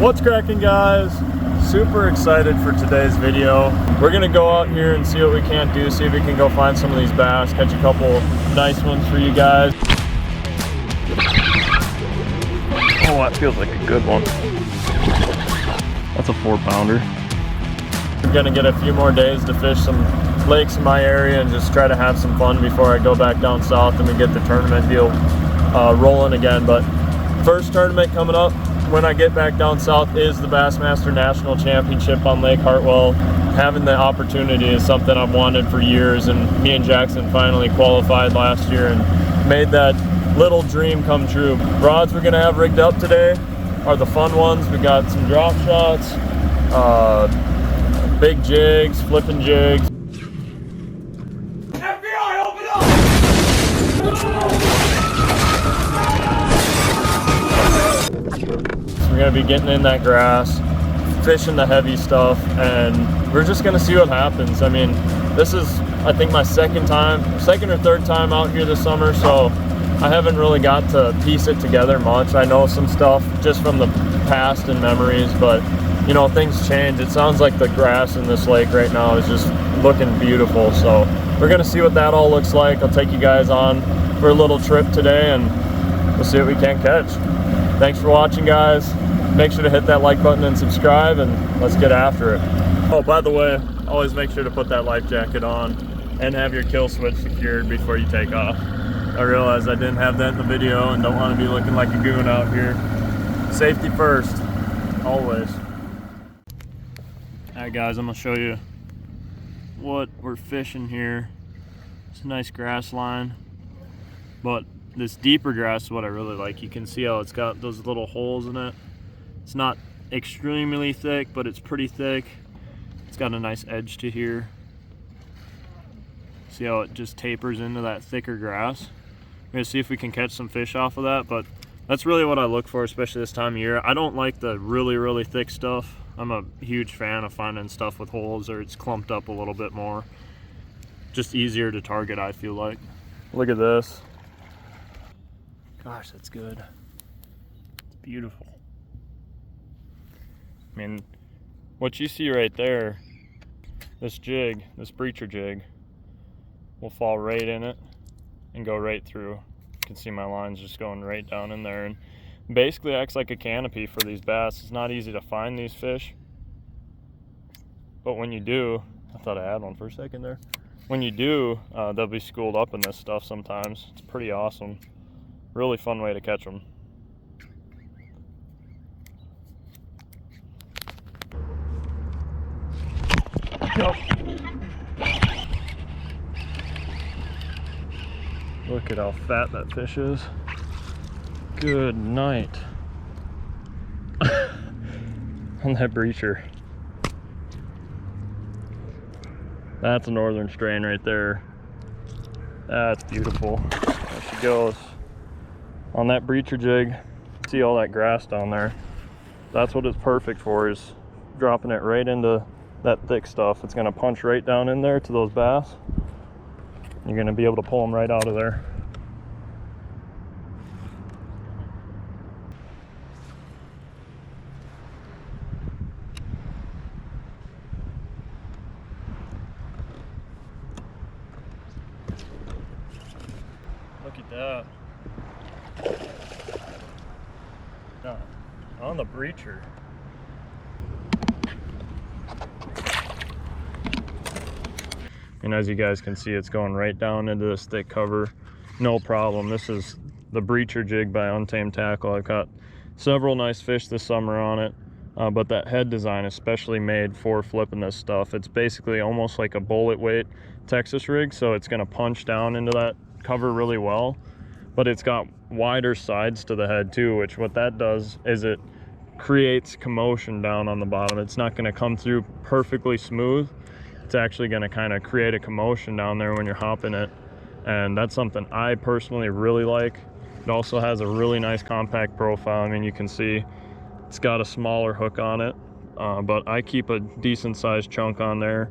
What's cracking, guys? Super excited for today's video. We're gonna go out here and see what we can do, see if we can go find some of these bass, catch a couple nice ones for you guys. Oh, that feels like a good one. That's a 4-pounder. We're gonna get a few more days to fish some lakes in my area and just try to have some fun before I go back down south and we get the tournament deal rolling again. But first tournament coming up when I get back down south is the Bassmaster National Championship on Lake Hartwell. Having the opportunity is something I've wanted for years, and me and Jackson finally qualified last year and made that little dream come true. Rods we're gonna have rigged up today are the fun ones. We got some drop shots, big jigs, flipping jigs. FBI, open up! We're gonna be getting in that grass, fishing the heavy stuff, and we're just gonna see what happens. I mean, this is, I think, my second or third time out here this summer, so I haven't really got to piece it together much. I know some stuff just from the past and memories, but you know, things change. It sounds like the grass in this lake right now is just looking beautiful, so we're gonna see what that all looks like. I'll take you guys on for a little trip today and we'll see what we can catch. Thanks for watching, guys. Make sure to hit that like button and subscribe, and let's get after it. Oh, by the way, always make sure to put that life jacket on and have your kill switch secured before you take off. I realized I didn't have that in the video and don't want to be looking like a goon out here. Safety first, always. All right, guys, I'm gonna show you what we're fishing here. It's a nice grass line, but this deeper grass is what I really like. You can see how it's got those little holes in it. It's not extremely thick, but it's pretty thick. It's got a nice edge to here. See how it just tapers into that thicker grass? We're gonna see if we can catch some fish off of that, but that's really what I look for, especially this time of year. I don't like the really thick stuff. I'm a huge fan of finding stuff with holes or it's clumped up a little bit more. Just easier to target, I feel like. Look at this. Gosh, that's good. It's beautiful. I mean, what you see right there, this jig, this breacher jig, will fall right in it and go right through. You can see my lines just going right down in there, and basically acts like a canopy for these bass. It's not easy to find these fish, but when you do, I thought I had one for a second there. When you do, they'll be schooled up in this stuff sometimes. It's pretty awesome. Really fun way to catch them. Yep. Look at how fat that fish is. Good night. On that breacher. That's a northern strain right there. That's beautiful. There she goes. On that breacher jig, see all that grass down there? That's what it's perfect for, is dropping it right into that thick stuff. It's gonna punch right down in there to those bass. You're gonna be able to pull them right out of there. Look at that. No, on the breacher. And as you guys can see, it's going right down into this thick cover. No problem. This is the breacher jig by Untamed Tackle. I've got several nice fish this summer on it, but that head design is specially made for flipping this stuff. It's basically almost like a bullet weight Texas rig, so it's gonna punch down into that cover really well, but it's got wider sides to the head too, which what that does is it creates commotion down on the bottom. It's not gonna come through perfectly smooth. It's actually going to kind of create a commotion down there when you're hopping it, and that's something I personally really like. It also has a really nice compact profile. I mean, you can see it's got a smaller hook on it, but I keep a decent sized chunk on there.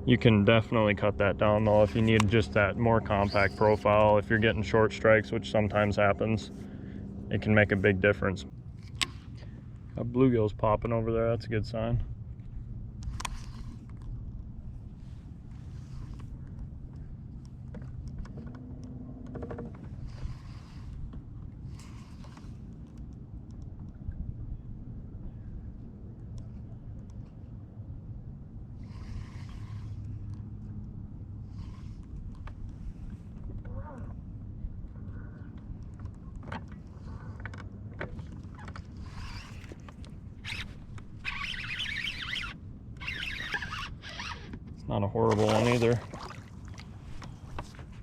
You can definitely cut that down though if you need just that more compact profile. If you're getting short strikes, which sometimes happens, it can make a big difference. A bluegill's popping over there, that's a good sign. Not a horrible one either.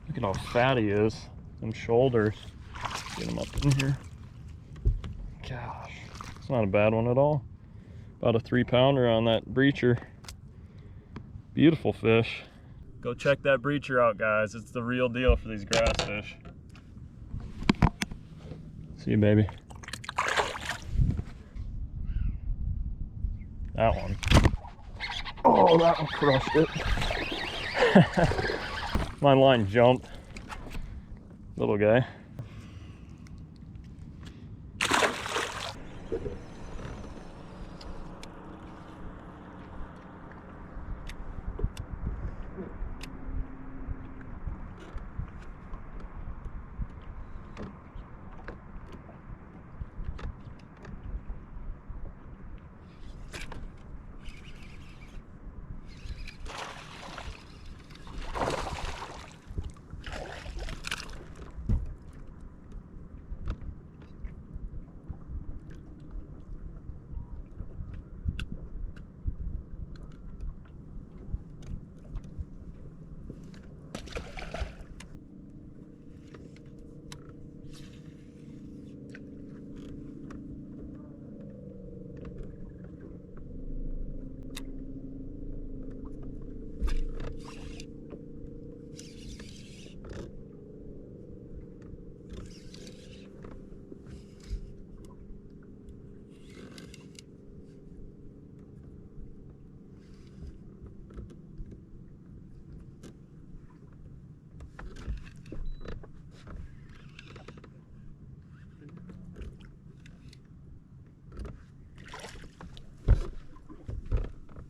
Look at how fat he is. Them shoulders. Get him up in here. Gosh, it's not a bad one at all. About a 3-pounder on that breacher. Beautiful fish. Go check that breacher out, guys. It's the real deal for these grass fish. See you, baby. That one. Oh, that one crushed it. My line jumped. Little guy.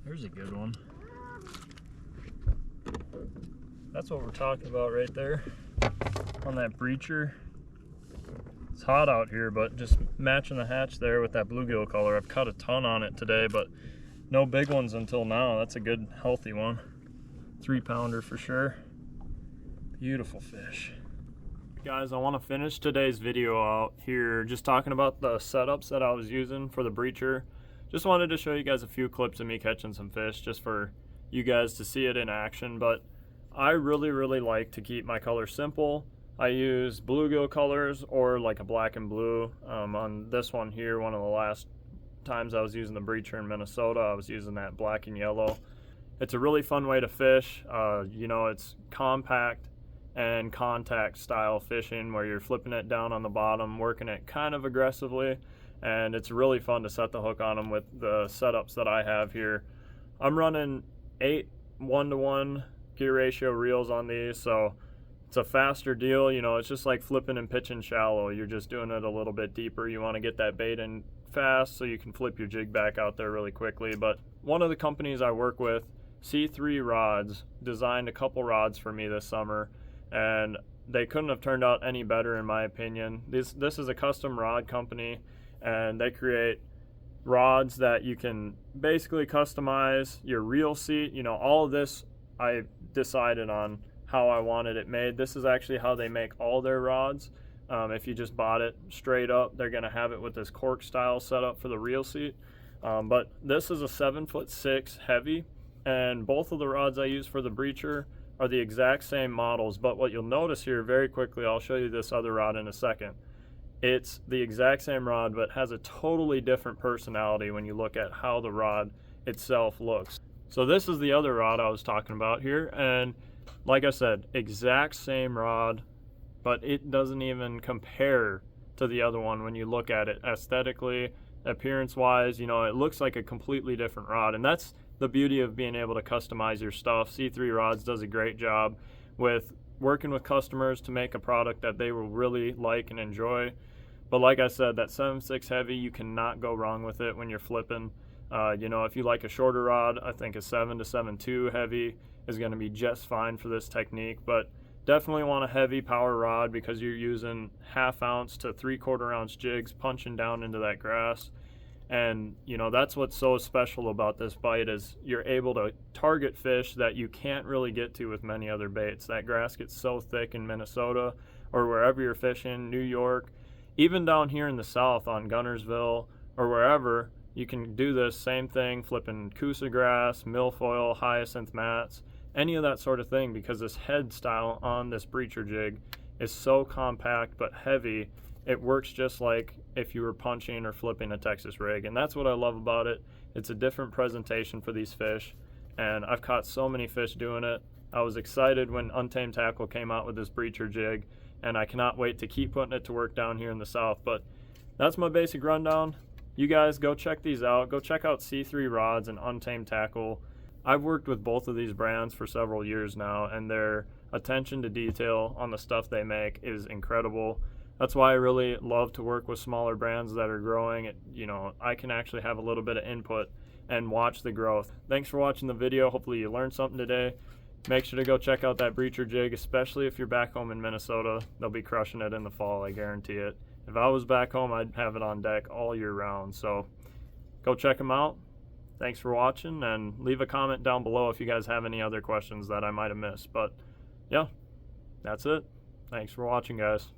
There's a good one. That's what we're talking about right there on that breacher. It's hot out here, but just matching the hatch there with that bluegill color. I've caught a ton on it today, but no big ones until now. That's a good, healthy one. 3-pounder for sure. Beautiful fish. Guys, I want to finish today's video out here just talking about the setups that I was using for the breacher. Just wanted to show you guys a few clips of me catching some fish just for you guys to see it in action. But I really like to keep my colors simple. I use bluegill colors or like a black and blue. On this one here, one of the last times I was using the breacher in Minnesota, I was using that black and yellow. It's a really fun way to fish. You know, it's compact and contact style fishing where you're flipping it down on the bottom, working it kind of aggressively. And it's really fun to set the hook on them with the setups that I have here. I'm running 8 1-to-1 gear ratio reels on these, so it's a faster deal. You know, it's just like flipping and pitching shallow. You're just doing it a little bit deeper. You want to get that bait in fast so you can flip your jig back out there really quickly. But one of the companies I work with, C3 Rods, designed a couple rods for me this summer, and they couldn't have turned out any better in my opinion. This is a custom rod company, and they create rods that you can basically customize your reel seat. You know, all of this I decided on how I wanted it made. This is actually how they make all their rods. If you just bought it straight up, they're gonna have it with this cork style setup for the reel seat. But this is a 7'6" heavy, and both of the rods I use for the breacher are the exact same models. But what you'll notice here very quickly, I'll show you this other rod in a second. It's the exact same rod, but has a totally different personality when you look at how the rod itself looks. So this is the other rod I was talking about here, and like I said, exact same rod, but it doesn't even compare to the other one when you look at it aesthetically, appearance-wise. You know, it looks like a completely different rod, and that's the beauty of being able to customize your stuff. C3 Rods does a great job with working with customers to make a product that they will really like and enjoy. But like I said, that 7.6 heavy, you cannot go wrong with it when you're flipping. You know, if you like a shorter rod, I think a 7 to 7.2 heavy is going to be just fine for this technique. But definitely want a heavy power rod because you're using 1/2 ounce to 3/4 ounce jigs punching down into that grass. And you know, that's what's so special about this bite, is you're able to target fish that you can't really get to with many other baits. That grass gets so thick in Minnesota or wherever you're fishing, New York, even down here in the south on Gunnersville or wherever. You can do this same thing, flipping Coosa grass, milfoil, hyacinth mats, any of that sort of thing, because this head style on this breacher jig is so compact but heavy. It works just like if you were punching or flipping a Texas rig, and that's what I love about it. It's a different presentation for these fish, and I've caught so many fish doing it. I was excited when Untamed Tackle came out with this breacher jig, and I cannot wait to keep putting it to work down here in the south. But that's my basic rundown. You guys go check these out. Go check out C3 Rods and Untamed Tackle. I've worked with both of these brands for several years now, and their attention to detail on the stuff they make is incredible. That's why I really love to work with smaller brands that are growing. You know, I can actually have a little bit of input and watch the growth. Thanks for watching the video. Hopefully you learned something today. Make sure to go check out that breacher jig, especially if you're back home in Minnesota. They'll be crushing it in the fall, I guarantee it. If I was back home, I'd have it on deck all year round. So go check them out. Thanks for watching, and leave a comment down below if you guys have any other questions that I might have missed. But yeah, that's it. Thanks for watching, guys.